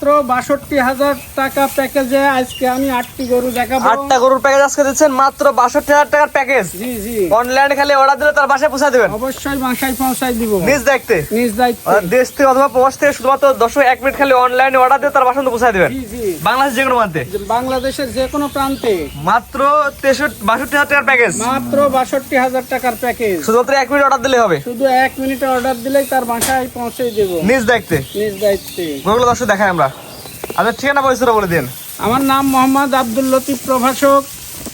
মাত্র ৬২,০০০ টাকা প্যাকেজে আজকে আমি ৮টি গরু দেখাবো। 8টা গরুর প্যাকেজ আজকে দিচ্ছেন মাত্র ৬২,০০০ টাকার প্যাকেজ। জি জি, অনলাইনে খালি অর্ডার দিলে তার বাসায় পৌঁছে দিবেন। অবশ্যই বাসায় পৌঁছাই দিব নিজ দেখতে নিজ দায়িত্ব। দেশ থেকে অথবা প্রবাস থেকে শুধুমাত্র ১০ মিনিট খালি অনলাইনে অর্ডার দিয়ে তার বাসায় পৌঁছে দিবেন। জি জি, বাংলাদেশ যে কোনো প্রান্তে বাংলাদেশের যে কোনো প্রান্তে মাত্র ৬২,০০০ টাকার প্যাকেজ। মাত্র ৬২,০০০ টাকার প্যাকেজ। শুধুমাত্র 1 মিনিট অর্ডার দিলে হবে। শুধু 1 মিনিটে অর্ডার দিলেই তার বাসায় পৌঁছে দেব নিজ দেখতে নিজ দায়িত্বে। গরুগুলো দর্শক দেখাই আমরা। আপনার ঠিকানা পরিচয় বলে দিন। আমার নাম মোহাম্মদ আব্দুল লতিফ প্রভাষক,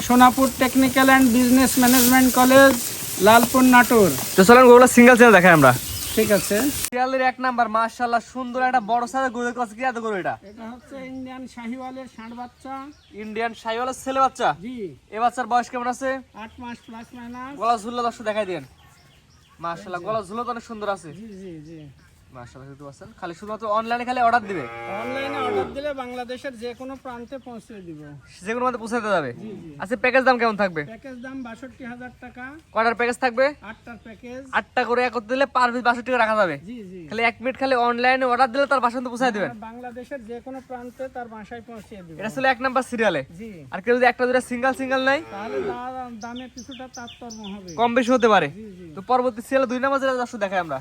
Sonapur technical and business management college, Lalpur, Natore. তো চলেন গরুগুলো সিঙ্গেল সিঙ্গেল দেখাই আমরা। ঠিক আছে। সিরিয়ালের 1 নাম্বার মাশাআল্লাহ সুন্দর একটা বড় সাইজের গরু কাছে কি এত গরু এটা? এটা হচ্ছে ইন্ডিয়ান শাহিওয়ালের ষাঁড় বাচ্চা। ইন্ডিয়ান শাহিওয়ালের ছেলে বাচ্চা। জি, এ বাচ্চার বয়স কেমন আছে? 8 মাস প্লাস মাইনাস। গলা ঝুল্লা দর্শক দেখাই দেন। মাশাআল্লাহ গলা ঝুলো তো অনেক সুন্দর আছে। জি জি জি, মাশাআল্লাহ দেখতে পাচ্ছেন। খালি শুধুমাত্র অনলাইনে খালি অর্ডার দিবে। অনলাইনে অর্ডার দিলে বাংলাদেশের যে কোনো প্রান্তে পৌঁছে দিব। যে কোনো মধ্যে পৌঁছাতে যাবে। জি জি, আচ্ছা প্যাকেজ দাম কেমন থাকবে? প্যাকেজ দাম ৬২,০০০ টাকা। কয়টার প্যাকেজ থাকবে? 8টার প্যাকেজ। 8টা করে একত্রে দিলে পার পিস ৬২ টাকা রাখা যাবে। জি জি, খালি 1 মিনিট খালি অনলাইনে অর্ডার দিলে তার বাসায় পৌঁছায় দিবেন। বাংলাদেশের যে কোনো প্রান্তে তার বাসায় পৌঁছে দিব। এটা ছিল 1 নাম্বার সিরিয়ালে। জি, আর কেউ যদি একটা দুটো সিঙ্গেল নাই তাহলে দামে কিছুটা তারতম্য হবে। কম বেশি হতে পারে। জি জি, তো পরবর্তী সিরিয়ালে 2 নাম্বার যেটা দর্শক দেখাই আমরা।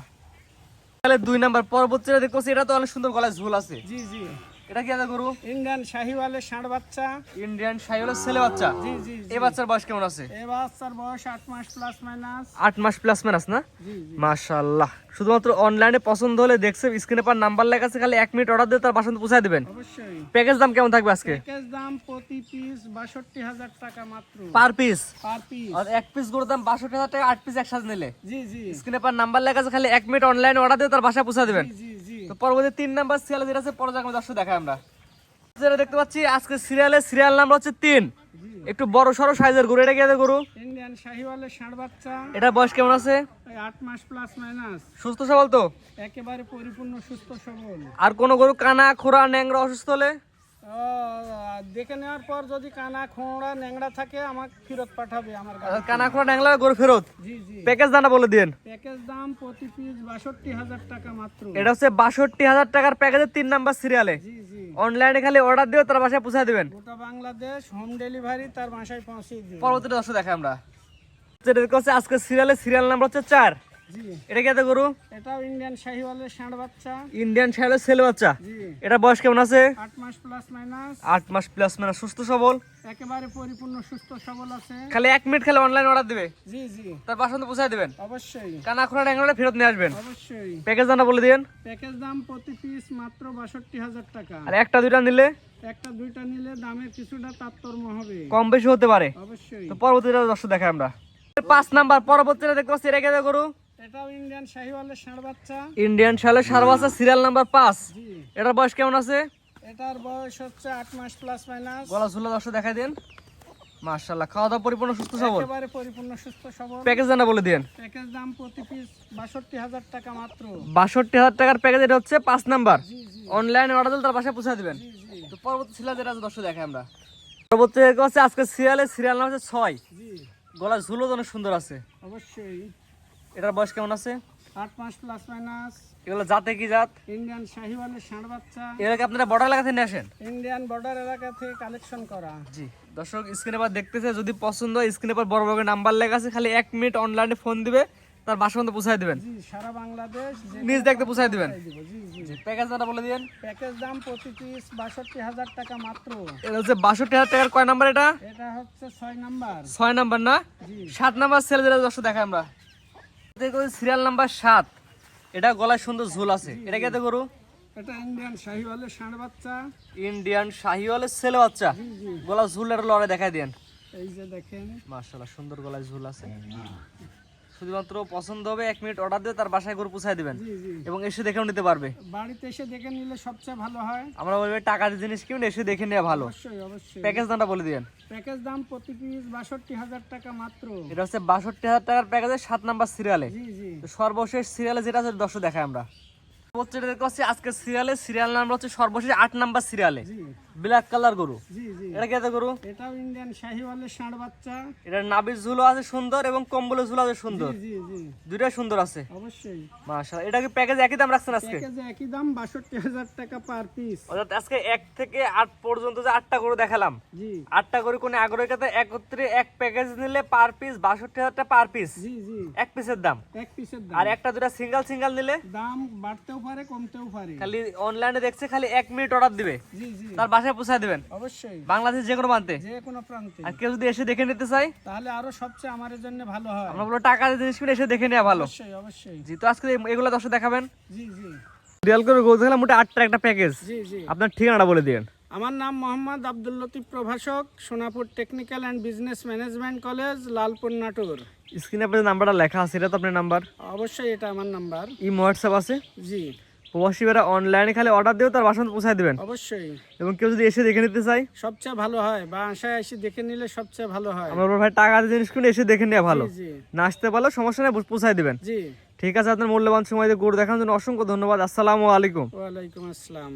তাহলে 2 নাম্বার পরবর্তী যেটা দেখতেছি এটা তো অনেক সুন্দর গলায় ঝুল আছে। জি জি, এটা কি আছে গরু? ইন্ডিয়ান শাহিওয়ালের ষাঁড় বাচ্চা। ইন্ডিয়ান শাহিওয়ালের ছেলে বাচ্চা। জি জি, এই বাচ্চার বয়স কেমন আছে? এই বাচ্চার বয়স 8 মাস প্লাস মাইনাস। 8 মাস প্লাস মাইনাস না? জি জি, মাশাআল্লাহ। শুধুমাত্র অনলাইনে পছন্দ হলে দেখছে স্ক্রিনে পার নাম্বার লেখা আছে, খালি 1 মিনিট অর্ডার দিয়ে তার বাসায় পৌঁছে দিবেন। অবশ্যই। প্যাকেজ দাম কেমন থাকবে আজকে? প্যাকেজ দাম প্রতি পিস ৬২,০০০ টাকা মাত্র। Per piece. Per piece. আর 1 পিস গরুর দাম ৬২,০০০ টাকা, 8 পিস একসাথে নিলে জি জি, স্ক্রিনে পার নাম্বার লেখা আছে, খালি 1 মিনিট অনলাইনে অর্ডার দিয়ে তার বাসায় পৌঁছে দিবেন। জি জি জি, তো পরবর্তী 3 নাম্বার সিরিয়াল যেটা আছে পরে যাকে দর্শক দেখাই আমরা। যেটা দেখতে পাচ্ছি আজকে সিরিয়াল নাম্বার হচ্ছে 3। জি, একটু বড় সরো সাইজের গরু। এটা কি আছে গরু? ইন্ডিয়ান শাহিওয়ালের ষাঁড় বাচ্চা। এটা বয়স কেমন আছে? 8 মাস প্লাস মাইনাস। সুস্থ সবল তো? একেবারে পরিপূর্ণ সুস্থ সবল। আর কোন গরু কানা খোরা ন্যাংরা অসুস্থ হলে? ও, দেখে নেওয়ার পর যদি কানা খোঁড়া ন্যাংরা থাকে আমাকে ফেরত পাঠাবে আমার কাছে। কানা খোরা ন্যাংরা গরু ফেরত। জি জি, প্যাকেজ দামটা বলে দিন। প্যাকেজ দাম প্রতি পিস ৬২,০০০ টাকা মাত্র। এটা হচ্ছে ৬২,০০০ টাকার প্যাকেজের 3 নাম্বার সিরিয়ালে। জি জি, অনলাইনে খালি অর্ডার দিয়ে তার বাসায় পৌঁছে দিবেন। গোটা বাংলাদেশ হোম ডেলিভারি তার বাসায় পৌঁছে দিবে। পরবর্তীতে দর্শক দেখাই আমরা। যেটা হচ্ছে আজকে সিরিয়াল নাম্বার হচ্ছে 4। জি, এটা কি আছে গরু? এটাও ইন্ডিয়ান শাহিওয়ালের ষাঁড় বাচ্চা। ইন্ডিয়ান শাহিওয়ালের ছেলে বাচ্চা। জি, এটা বয়স কেমন আছে? 8 মাস প্লাস মাইনাস। 8 মাস প্লাস মানে সুস্থ সবল। একেবারে পরিপূর্ণ সুস্থ সবল আছে। খালি 1 মিনিট খালি অনলাইন অর্ডার দিবে, জি জি, তার বাসায় পৌঁছে দিবেন। অবশ্যই কানা খোরা ন্যাংরা ফেরত নিয়ে আসবেন। অবশ্যই। প্যাকেজ দামটা বলে দিন। প্যাকেজ দাম প্রতি পিস মাত্র ৬২,০০০ টাকা। আর একটা দুইটা নিলে একটা দুইটা নিলে দামের কিছুটা তারতম্য হবে। কম বেশি হতে পারে। অবশ্যই। তো পরবর্তীতে দর্শক দেখাই আমরা। 5 নাম্বার পরবর্তীতে দেখতে পাচ্ছি এটা কি গরু? এটাও ইন্ডিয়ান শাহিওয়ালের ষাঁড় বাচ্চা। ইন্ডিয়ান শাহিওয়ালের ষাঁড় বাচ্চা সিরিয়াল নাম্বার 5। জি, এটার বয়স কেমন আছে? এটার বয়স হচ্ছে 8 মাস প্লাস মাইনাস। গলা ঝুলা দর্শক দেখাই দিন। মাশাআল্লাহ খাওয়া দাওয়া পরিপূর্ণ সুস্থ সবল। একেবারে পরিপূর্ণ সুস্থ সবল। প্যাকেজ দামটা বলে দিন। প্যাকেজ দাম প্রতি পিস ৬২,০০০ টাকা মাত্র। ৬২,০০০ টাকার প্যাকেজ। এটা হচ্ছে 5 নাম্বার। জি জি, অনলাইনে অর্ডার দিলে তার বাসায় পৌঁছে দিবেন। জি জি, তো পরবর্তী সিরিয়াল যেটা আছে দর্শক দেখাই আমরা। পরবর্তী হচ্ছে আজকে সিরিয়াল নাম হচ্ছে 6। জি, গলা ঝুলো অনেক সুন্দর আছে। অবশ্যই। এটার বয়স কেমন আছে? 8 মাস প্লাস মাইনাস। এগুলো জাতে কি জাত? ইন্ডিয়ান শাহিওয়ালের ষাঁড় বাচ্চা। এগুলোকে আপনারা বর্ডার এলাকা থেকে নিয়ে আসেন? ইন্ডিয়ান বর্ডার এলাকা থেকে কালেকশন করা। জি দর্শক স্ক্রিনে পর দেখতেছে, যদি পছন্দ হয় স্ক্রিনে পর বড় বড় নাম্বার লেখা আছে, খালি 1 মিনিট অনলাইনে ফোন দিবে, তার বাসা পর্যন্ত পৌঁছায় দিবেন। জি, সারা বাংলাদেশ নিজ দেখতে পৌঁছায় দিবেন। দিব। জি জি, প্যাকেজ দামটা বলে দিন। প্যাকেজ দাম প্রতি পিস ৬২,০০০ টাকা মাত্র। এটা হচ্ছে ৬২,০০০ টাকার কয় নাম্বার এটা? এটা হচ্ছে 6 নাম্বার। 6 নাম্বার না? জি, 7 নাম্বার সেল যেটা দর্শক দেখাই আমরা। Serial number 7। এটা গলায় সুন্দর ঝুল আছে। এটা কি এতে গরু? এটা ইন্ডিয়ান শাহিওয়ালের ষাঁড় বাচ্চা। ইন্ডিয়ান শাহিওয়ালের ছেলে বাচ্চা। জি জি, গলা ঝুলের লড়ে দেখাই দেন। এই যে দেখেন। মাশাআল্লাহ সুন্দর গলায় ঝুল আছে। শুধুমাত্র পছন্দ হবে 1 মিনিট অর্ডার দিয়ে তার বাসায় গরু পৌঁছায় দিবেন জি জি, এবং এসে দেখেও নিতে পারবে। বাড়িতে এসে দেখে নিলে সবচেয়ে ভালো হয়। আমরা বলবো টাকা দিয়ে জিনিস কিনুন, এসে দেখে নেওয়া ভালো। অবশ্যই অবশ্যই। প্যাকেজ দামটা বলে দিন। প্যাকেজ দাম প্রতি পিস ৬২,০০০ টাকা মাত্র। এটা হচ্ছে ৬২,০০০ টাকার প্যাকেজের 7 নাম্বার সিরিয়ালে। জি জি, তো সর্বশেষ সিরিয়ালে যেটা আছে দর্শক দেখাই আমরা। আজকে সিরিয়াল নাম্বার হচ্ছে সর্বশেষ 8 নাম্বার সিরিয়ালে। জি, ব্ল্যাক কালার গরু, জি জি। এটা কি জাতের গরু? এটাও ইন্ডিয়ান শাহিওয়ালের ষাঁড় বাচ্চা। এটার নাভির ঝুলও আছে সুন্দর এবং কম্বলের ঝুল আছে সুন্দর, জি জি। দুইটাই সুন্দর আছে অবশ্যই। মাশাআল্লাহ। এটা কি প্যাকেজ একই দাম রাখছেন আজকে? প্যাকেজে একই দাম ৬২,০০০ টাকা পার পিস। অর্থাৎ আজকে 1 থেকে 8 পর্যন্ত যে 8টা গরু দেখালাম, জি 8টা গরু কোন আগ্রহীর কাছে একত্রে এক প্যাকেজ নিলে পার পিস ৬২,০০০ টাকা পার পিস, জি জি। এক পিসের দাম। এক পিসের আর দাম। একটা দুটা সিঙ্গেল নিলে দাম বাড়তেও পারে কমতেও পারে। খালি অনলাইনে দেখছে খালি 1 মিনিট অর্ডার দিবে, জি জি। তার বাসায় পৌঁছায় দিবেন অবশ্যই। বাংলাদেশ যে কোনো প্রান্তে। যে কোনো প্রান্তে। আর কেউ যদি এসে দেখে নিতে চায় তাহলে আরো সবচেয়ে আমাদের জন্য ভালো হয়। আমরা বলো টাকা দিয়ে জিনিস কিনে এসে দেখে নেওয়া ভালো। অবশ্যই অবশ্যই। জি, তো আজকে এগুলো দর্শক দেখাবেন। জি জি। রিয়াল করে গরু দেখালাম, মোটা 8টার একটা প্যাকেজ। জি জি। আপনার ঠিকানাটা বলে দিবেন। আমার নাম মোহাম্মদ আব্দুল লতিফ প্রভাষক, Sonapur technical and business management college, Lalpur Natore. স্ক্রিনে আপনার নাম্বারটা লেখা আছে, এটা তো আপনার নাম্বার? অবশ্যই এটা আমার নাম্বার। হোয়াটসঅ্যাপ আছে? জি প্রবাসীরা অনলাইনে খালি অর্ডার দিও, তার বাসা পৌঁছায় দিবেন। অবশ্যই। এবং কেউ যদি এসে দেখে নিতে চায় সবচেয়ে ভালো হয়, বা আশায় এসে দেখে নিলে সবচেয়ে ভালো হয়। আমরা বলবো ভাই টাকা দিয়ে জিনিস কিনে এসে দেখে নেওয়া ভালো, জি না আসতে পারলে সমস্যা নেই, পৌঁছায় দিবেন। জি। ঠিক আছে, আপনার মূল্যবান সময় দিয়ে গরু দেখানোর জন্য অসংখ্য ধন্যবাদ। আসসালামু আলাইকুম। ওয়ালাইকুম আসসালাম।